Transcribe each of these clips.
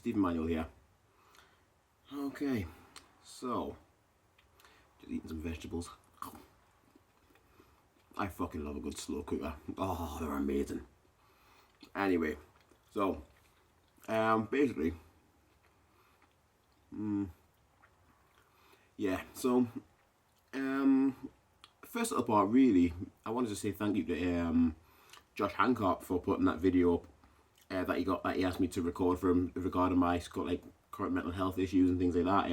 Stephen Manuel here. Okay, so just eating some vegetables. I fucking love a good slow cooker. Oh, they're amazing. Anyway, so basically, yeah. So first little part, really, I wanted to say thank you to Josh Hancock for putting that video up that he asked me to record for him regarding my current mental health issues and things like that.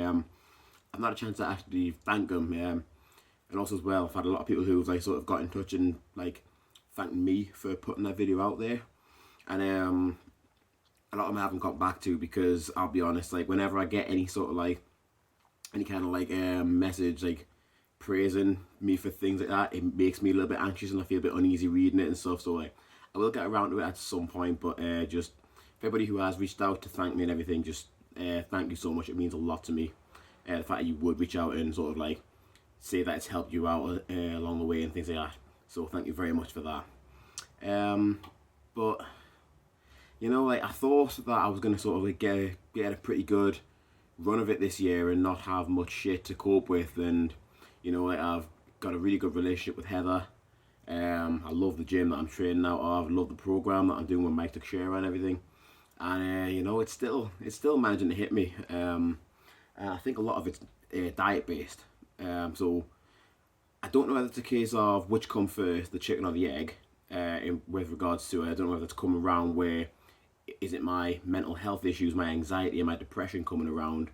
I've not had a chance to actually thank him. And also as well, I've had a lot of people who've sort of got in touch and thanked me for putting that video out there. And a lot of them I haven't got back to because I'll be honest, whenever I get any sort of any kind of message praising me for things like that, it makes me a little bit anxious and I feel a bit uneasy reading it and stuff. So I will get around to it at some point, but just for everybody who has reached out to thank me and everything, just thank you so much. It means a lot to me. The fact that you would reach out and sort of say that it's helped you out along the way and things like that. So thank you very much for that. But you know, I thought that I was gonna sort of get a pretty good run of it this year and not have much shit to cope with. And you know, I've got a really good relationship with Heather. I love the gym that I'm training out of. I love the program that I'm doing with Mike Teixeira and everything. And you know, it's still managing to hit me. And I think a lot of it's diet based. So I don't know whether it's a case of which come first, the chicken or the egg. With regards to it, I don't know whether it's come around where is it my mental health issues, my anxiety and my depression coming around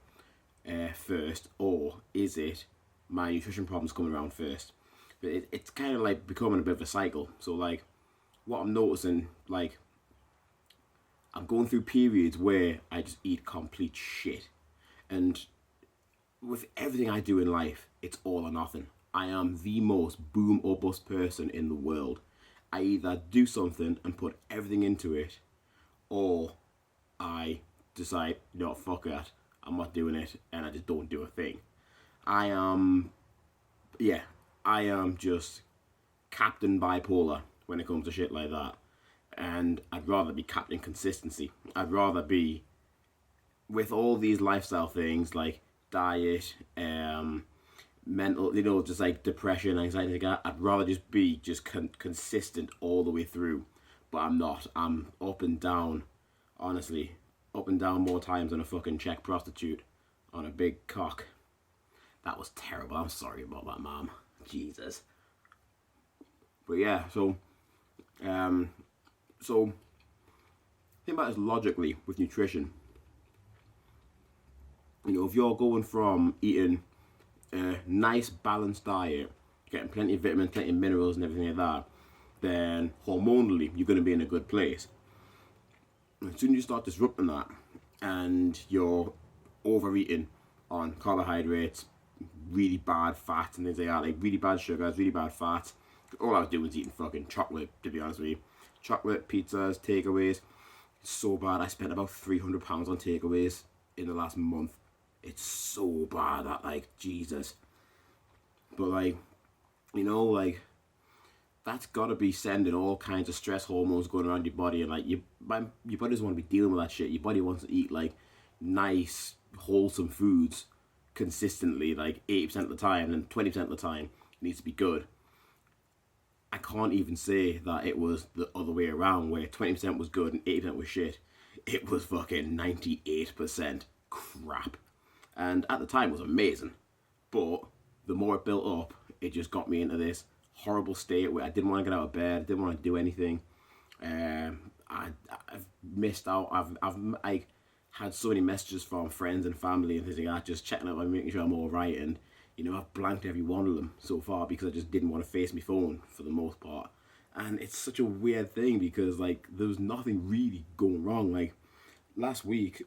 first, or is it my nutrition problems coming around first? But it's kind of becoming a bit of a cycle. So what I'm noticing, I'm going through periods where I just eat complete shit. And with everything I do in life, it's all or nothing. I am the most boom or bust person in the world. I either do something and put everything into it, or I decide, no, fuck it, I'm not doing it, and I just don't do a thing. I am just Captain Bipolar when it comes to shit like that. And I'd rather be Captain Consistency. I'd rather be, with all these lifestyle things like diet, mental, you know, just depression, anxiety, I'd rather just be consistent all the way through. But I'm not. I'm up and down, honestly. Up and down more times than a fucking Czech prostitute on a big cock. That was terrible. I'm sorry about that, Mom. Jesus. But yeah, so think about this logically with nutrition. You know, if you're going from eating a nice balanced diet, getting plenty of vitamins, plenty of minerals and everything like that, then hormonally you're going to be in a good place. As soon as you start disrupting that and you're overeating on carbohydrates, really bad fats and things like that, really bad sugars, really bad fats, all I was doing was eating fucking chocolate, to be honest with you. Chocolate, pizzas, takeaways. It's so bad. I spent about £300 on takeaways in the last month. It's so bad that Jesus. But you know, that's gotta be sending all kinds of stress hormones going around your body, and your body doesn't want to be dealing with that shit. Your body wants to eat nice, wholesome foods consistently, 80% of the time, and 20% of the time it needs to be good. I can't even say that it was the other way around, where 20% was good and 80% was shit. It was fucking 98% crap. And at the time it was amazing. But the more it built up, it just got me into this horrible state where I didn't want to get out of bed, I didn't want to do anything. I've missed out. I've had so many messages from friends and family and things like that, just checking out and making sure I'm alright, and you know, I've blanked every one of them so far because I just didn't want to face my phone for the most part. And it's such a weird thing because there was nothing really going wrong. Last week,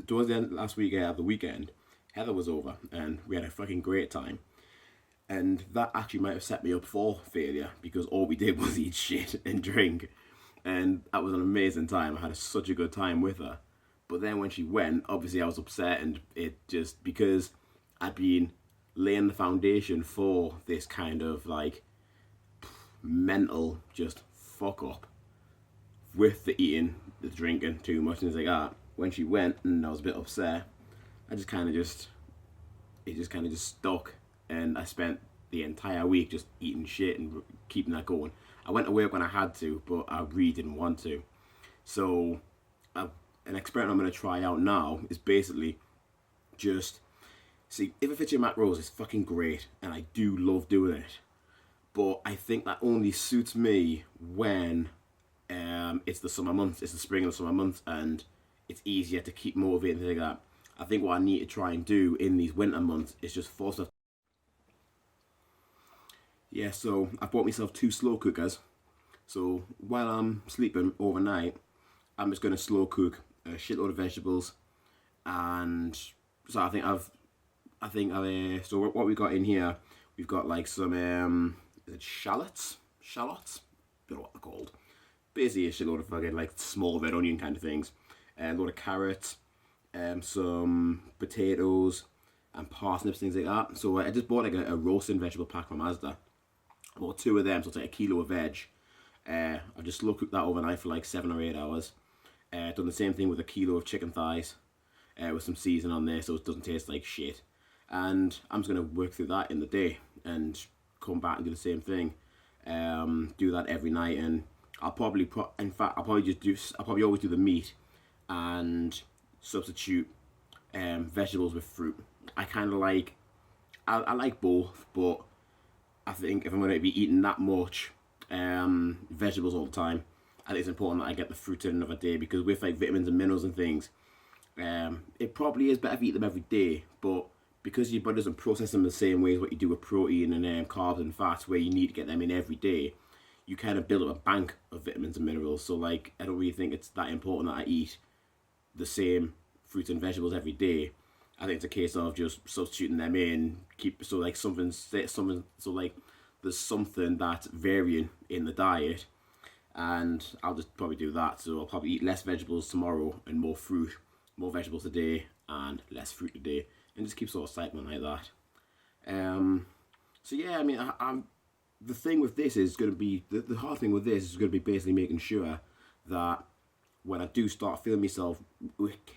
towards the end last week of the weekend, Heather was over and we had a fucking great time. And that actually might have set me up for failure because all we did was eat shit and drink. And that was an amazing time. I had such a good time with her. But then when she went, obviously I was upset, and it just, because I'd been laying the foundation for this kind of mental just fuck up with the eating, the drinking too much and things like that. when she went and I was a bit upset, I just kind of just, it just kind of just stuck. And I spent the entire week just eating shit and keeping that going. I went to work when I had to, but I really didn't want to. So an experiment I'm going to try out now is basically just, see, if it fits your macros, it's fucking great. And I do love doing it. But I think that only suits me when it's the summer months, it's the spring and the summer months, and it's easier to keep motivated and things like that. I think what I need to try and do in these winter months is just force stuff. Yeah, so I bought myself 2 slow cookers. So while I'm sleeping overnight, I'm just going to slow cook a shitload of vegetables. And so so what we got in here, we've got like some, is it shallots? Don't know what they're called. Basically a shitload of fucking like small red onion kind of things. A load of carrots, some potatoes and parsnips, things like that. So I just bought like a roasting vegetable pack from Asda. I bought 2 of them, so it's like a kilo of veg. I've just slow cooked that overnight for like 7 or 8 hours. Done the same thing with a kilo of chicken thighs with some seasoning on there so it doesn't taste like shit. And I'm just going to work through that in the day and come back and do the same thing. Do that every night, and I'll probably always do the meat and substitute vegetables with fruit. I kind of like, I like both, but I think if I'm going to be eating that much vegetables all the time, I think it's important that I get the fruit in another day, because with like vitamins and minerals and things, it probably is better to eat them every day, but because your body doesn't process them the same way as what you do with protein and carbs and fats, where you need to get them in every day, you kind of build up a bank of vitamins and minerals. So like, I don't really think it's that important that I eat the same fruits and vegetables every day. I think it's a case of just substituting them in, so like there's something that's varying in the diet, and I'll just probably do that. So I'll probably eat less vegetables tomorrow and more fruit, more vegetables today and less fruit today, and just keep sort of cycling like that. So yeah, I mean, the thing with this is going to be, the hard thing with this is going to be basically making sure that when I do start feeling myself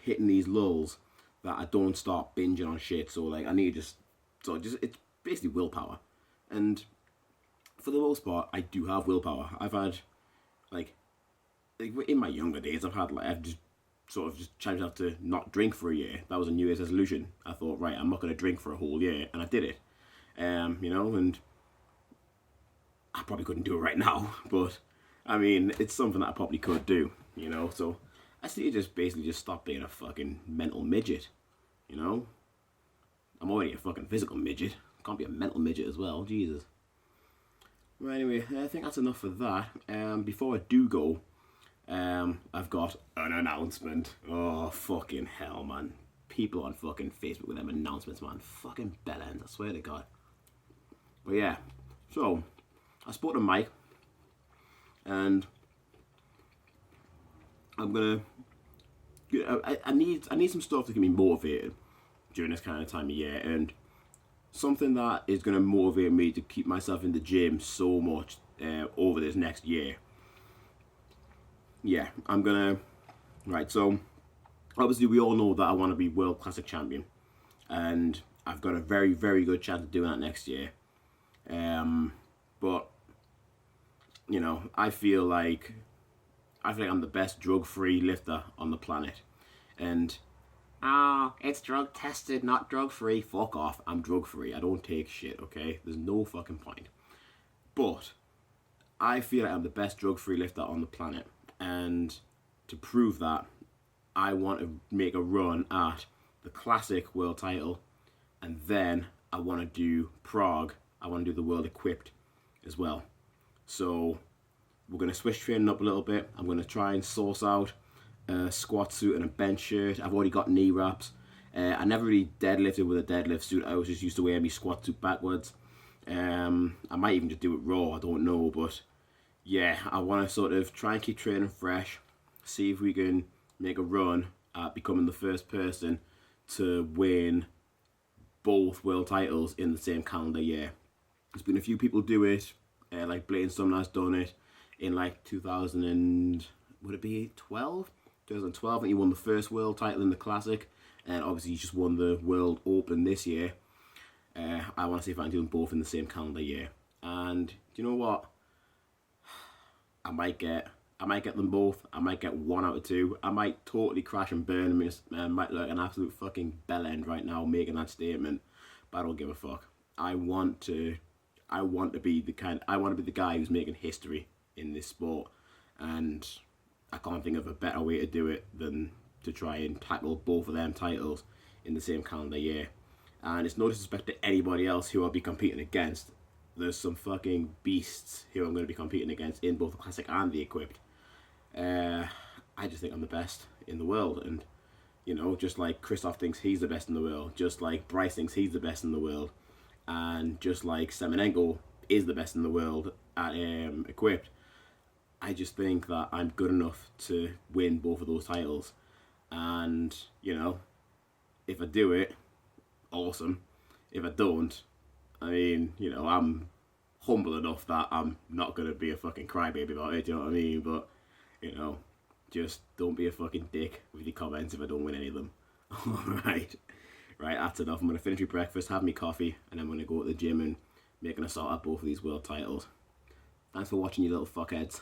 hitting these lulls, that I don't start binging on shit. So like, I need to it's basically willpower. And for the most part, I do have willpower. I've had, like in my younger days, I've just sort of just challenged myself to not drink for a year. That was a New Year's resolution. I thought, right, I'm not going to drink for a whole year, and I did it. You know, and I probably couldn't do it right now, but I mean, it's something that I probably could do, you know. So I just need to basically stop being a fucking mental midget, you know. I'm already a fucking physical midget. Can't be a mental midget as well, Jesus. Well, anyway, I think that's enough for that. Before I do go, I've got an announcement. Oh, fucking hell, man. People on fucking Facebook with them announcements, man. Fucking bellends, I swear to God. But yeah, so I spoke to Mike, and I'm gonna. I need some stuff to keep me motivated during this kind of time of year, and something that is gonna motivate me to keep myself in the gym so much over this next year. Yeah, I'm gonna. Right, so obviously we all know that I want to be World Classic Champion, and I've got a very, very good chance of doing that next year. But you know, I feel like I'm the best drug-free lifter on the planet, and it's drug tested, not drug-free. Fuck off! I'm drug-free. I don't take shit. Okay, there's no fucking point. But I feel like I'm the best drug-free lifter on the planet, and to prove that, I want to make a run at the Classic World title, and then I want to do Prague. I want to do the World Equipped as well. So we're going to switch training up a little bit. I'm going to try and source out a squat suit and a bench shirt. I've already got knee wraps. I never really deadlifted with a deadlift suit. I was just used to wearing my squat suit backwards. I might even just do it raw, I don't know. But yeah, I want to sort of try and keep training fresh. See if we can make a run at becoming the first person to win both world titles in the same calendar year. There's been a few people do it, like Blaine Sumner's done it in like 2012, 2012, and he won the first world title in the Classic, and obviously he's just won the World Open this year. I want to see if I can do them both in the same calendar year. And do you know what? I might get them both. I might get 1 out of 2. I might totally crash and burn and might look like an absolute fucking bellend right now making that statement. But I don't give a fuck. I want to be the guy who's making history in this sport, and I can't think of a better way to do it than to try and tackle both of them titles in the same calendar year. And it's no disrespect to anybody else who I'll be competing against. There's some fucking beasts who I'm going to be competing against in both the Classic and the Equipped. I just think I'm the best in the world, and you know, just like Christoph thinks he's the best in the world, just like Bryce thinks he's the best in the world, and just like Semenenko is the best in the world at Equipped, I just think that I'm good enough to win both of those titles. And you know, if I do it, awesome. If I don't, I mean, you know, I'm humble enough that I'm not going to be a fucking crybaby about it, do you know what I mean? But, you know, just don't be a fucking dick with your comments if I don't win any of them. Alright. Right, that's enough. I'm going to finish my breakfast, have my coffee, and I'm going to go to the gym and make an assault at both of these world titles. Thanks for watching, you little fuckheads.